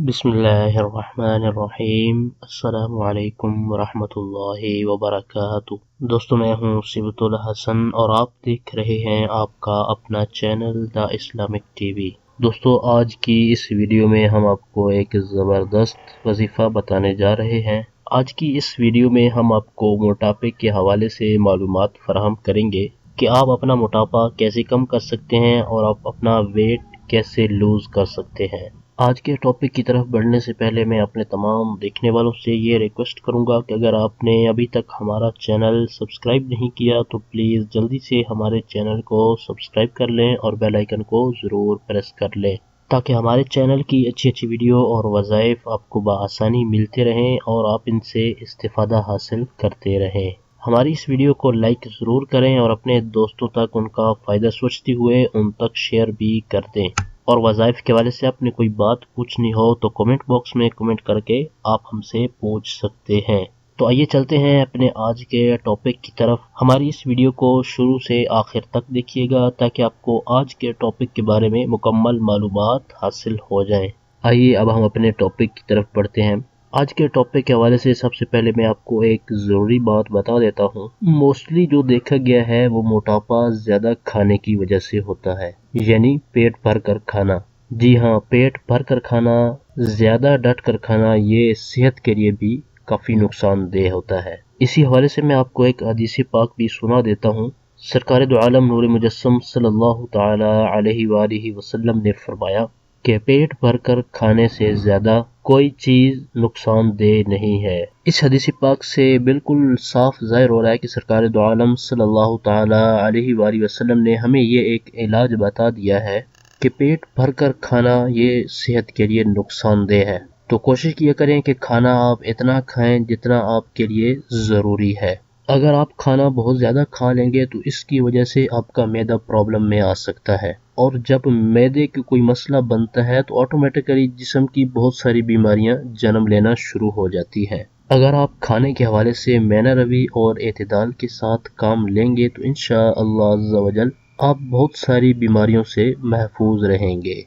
बिस्मिल्लाहिर्रहमानिर्रहीम। अस्सलामु अलैकुम वरहमतुल्लाहि वबरकातुह। दोस्तों, मैं हूँ सिबतुल हसन और आप देख रहे हैं आपका अपना चैनल द इस्लामिक टीवी। दोस्तों, आज की इस वीडियो में हम आपको एक ज़बरदस्त वजीफ़ा बताने जा रहे हैं। आज की इस वीडियो में हम आपको मोटापे के हवाले से मालूमात फराहम करेंगे कि आप अपना मोटापा कैसे कम कर सकते हैं और आप अपना वेट कैसे लूज कर सकते हैं। आज के टॉपिक की तरफ बढ़ने से पहले मैं अपने तमाम देखने वालों से ये रिक्वेस्ट करूंगा कि अगर आपने अभी तक हमारा चैनल सब्सक्राइब नहीं किया तो प्लीज़ जल्दी से हमारे चैनल को सब्सक्राइब कर लें और बेल आइकन को ज़रूर प्रेस कर लें ताकि हमारे चैनल की अच्छी वीडियो और वज़ाइफ आपको बआसानी मिलते रहें और आप इनसे इस्तिफ़ादा हासिल करते रहें। हमारी इस वीडियो को लाइक ज़रूर करें और अपने दोस्तों तक उनका फ़ायदा सोचते हुए उन तक शेयर भी कर दें। और वज़ाइफ के हवाले से आपने कोई बात पूछनी हो तो कमेंट बॉक्स में कमेंट करके आप हमसे पूछ सकते हैं। तो आइए चलते हैं अपने आज के टॉपिक की तरफ। हमारी इस वीडियो को शुरू से आखिर तक देखिएगा ताकि आपको आज के टॉपिक के बारे में मुकम्मल मालूमात हासिल हो जाएं। आइए अब हम अपने टॉपिक की तरफ बढ़ते हैं। आज के टॉपिक के हवाले से सबसे पहले मैं आपको एक ज़रूरी बात बता देता हूँ। मोस्टली जो देखा गया है वो मोटापा ज़्यादा खाने की वजह से होता है, यानी पेट भर कर खाना। जी हाँ, पेट भर कर खाना, ज़्यादा डट कर खाना, ये सेहत के लिए भी काफ़ी नुकसानदेह होता है। इसी हवाले से मैं आपको एक हदीस पाक भी सुना देता हूँ। सरकार दो आलम नूर मुजस्सम सल्लल्लाहु ताला अलैहि वसल्लम ने फरमाया कि पेट भर कर खाने से ज्यादा कोई चीज नुकसानदेह नहीं है। इस हदीस पाक से बिल्कुल साफ जाहिर हो रहा है कि सरकार दो आलम सल्लल्लाहु ताला अलैहि वसल्लम ने हमें ये एक इलाज बता दिया है कि पेट भर कर खाना ये सेहत के लिए नुकसानदेह है। तो कोशिश किया करें कि खाना आप इतना खाएं जितना आपके लिए ज़रूरी है। अगर आप खाना बहुत ज़्यादा खा लेंगे तो इसकी वजह से आपका मैदा प्रॉब्लम में आ सकता है, और जब मैदे की कोई मसला बनता है तो ऑटोमेटिकली जिस्म की बहुत सारी बीमारियां जन्म लेना शुरू हो जाती हैं। अगर आप खाने के हवाले से मैना रवि और एतदाल के साथ काम लेंगे तो इंशाअल्लाह अज़्ज़ा वजल आप बहुत सारी बीमारियों से महफूज रहेंगे।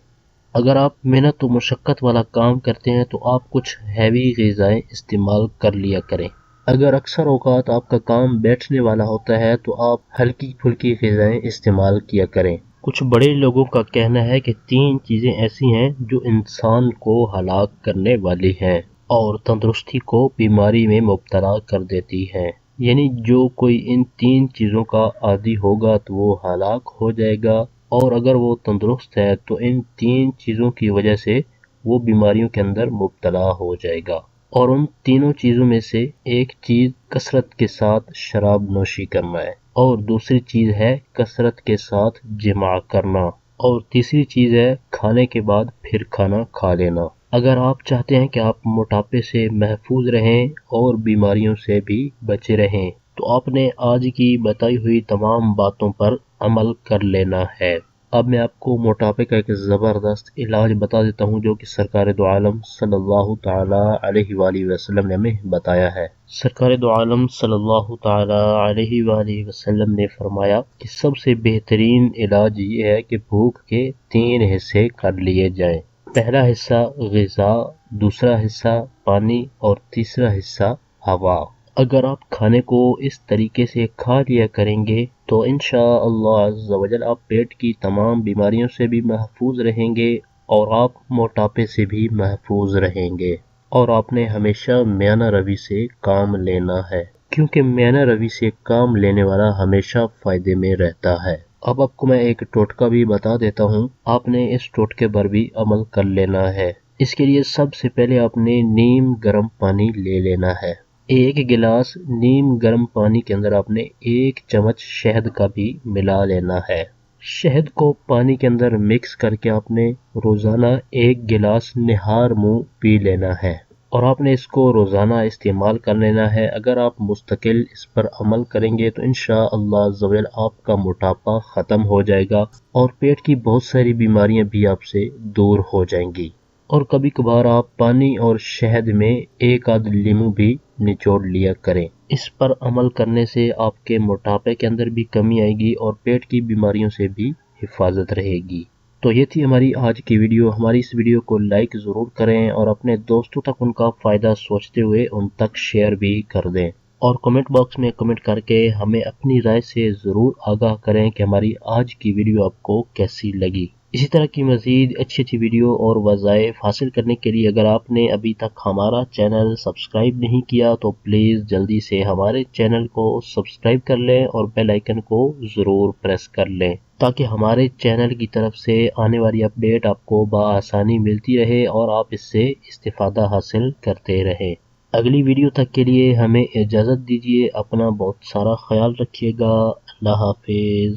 अगर आप मेहनत व मशक्क़त वाला काम करते हैं तो आप कुछ हैवी ग़िज़ाएं इस्तेमाल कर लिया करें। अगर अक्सर औक़ात आपका काम बैठने वाला होता है तो आप हल्की फुल्की ग़िज़ाएं इस्तेमाल किया करें। कुछ बड़े लोगों का कहना है कि 3 चीज़ें ऐसी हैं जो इंसान को हलाक करने वाली हैं और तंदुरुस्ती को बीमारी में मुब्तला कर देती हैं। यानी जो कोई इन 3 चीज़ों का आदी होगा तो वो हलाक हो जाएगा, और अगर वो तंदुरुस्त है तो इन 3 चीज़ों की वजह से वो बीमारियों के अंदर मुब्तला हो जाएगा। और उन तीनों चीज़ों में से एक चीज़ कसरत के साथ शराब नोशी करना है, और दूसरी चीज़ है कसरत के साथ जिमा करना, और तीसरी चीज़ है खाने के बाद फिर खाना खा लेना। अगर आप चाहते हैं कि आप मोटापे से महफूज रहें और बीमारियों से भी बचे रहें तो आपने आज की बताई हुई तमाम बातों पर अमल कर लेना है। अब मैं आपको मोटापे का एक ज़बरदस्त इलाज बता देता हूँ जो कि सरकार दो आलम सल्लल्लाहु ताला अलैहि वसल्लम ने हमें बताया है। सरकार दो आलम सल्लल्लाहु ताला अलैहि वसल्लम ने फरमाया कि सबसे बेहतरीन इलाज ये है कि भूख के 3 हिस्से कर लिए जाएं। पहला हिस्सा ग़िज़ा, दूसरा हिस्सा पानी और तीसरा हिस्सा हवा। अगर आप खाने को इस तरीके से खा लिया करेंगे तो इंशाअल्लाह अज़्ज़ा वजल आप पेट की तमाम बीमारियों से भी महफूज रहेंगे और आप मोटापे से भी महफूज रहेंगे। और आपने हमेशा म्याना रवि से काम लेना है, क्योंकि म्याना रवि से काम लेने वाला हमेशा फायदे में रहता है। अब आपको मैं एक टोटका भी बता देता हूँ, आपने इस टोटके पर भी अमल कर लेना है। इसके लिए सबसे पहले आपने नीम गर्म पानी ले लेना है। 1 गिलास नीम गर्म पानी के अंदर आपने 1 चम्मच शहद का भी मिला लेना है। शहद को पानी के अंदर मिक्स करके आपने रोज़ाना 1 गिलास निहार मुंह पी लेना है, और आपने इसको रोज़ाना इस्तेमाल कर लेना है। अगर आप मुस्तकिल इस पर अमल करेंगे तो इंशाअल्लाह अज़्ज़ा वजल आपका मोटापा ख़त्म हो जाएगा और पेट की बहुत सारी बीमारियां भी आपसे दूर हो जाएंगी। और कभी कभार आप पानी और शहद में 1 आध लीमू भी निचोड़ लिया करें। इस पर अमल करने से आपके मोटापे के अंदर भी कमी आएगी और पेट की बीमारियों से भी हिफाजत रहेगी। تو یہ تھی ہماری آج کی ویڈیو. ہماری اس ویڈیو کو لائک ضرور کریں اور اپنے دوستوں تک ان کا فائدہ سوچتے ہوئے ان تک شیئر بھی کر دیں، اور کمنٹ باکس میں کمنٹ کر کے ہمیں اپنی رائے سے ضرور آگاہ کریں کہ ہماری آج کی ویڈیو آپ کو کیسی لگی. اسی طرح کی مزید اچھی ویڈیو اور وظائف حاصل کرنے کے لیے اگر آپ نے ابھی تک ہمارا چینل سبسکرائب نہیں کیا تو پلیز جلدی سے ہمارے چینل کو سبسکرائب کر لیں اور بیل آئیکن کو ضرور پریس کر لیں تاکہ ہمارے چینل کی طرف سے آنے والی اپڈیٹ آپ کو بآسانی ملتی رہے اور آپ اس سے استفادہ حاصل کرتے رہیں. اگلی ویڈیو تک کے لیے ہمیں اجازت دیجیے. اپنا بہت سارا خیال رکھیے گا. اللہ حافظ.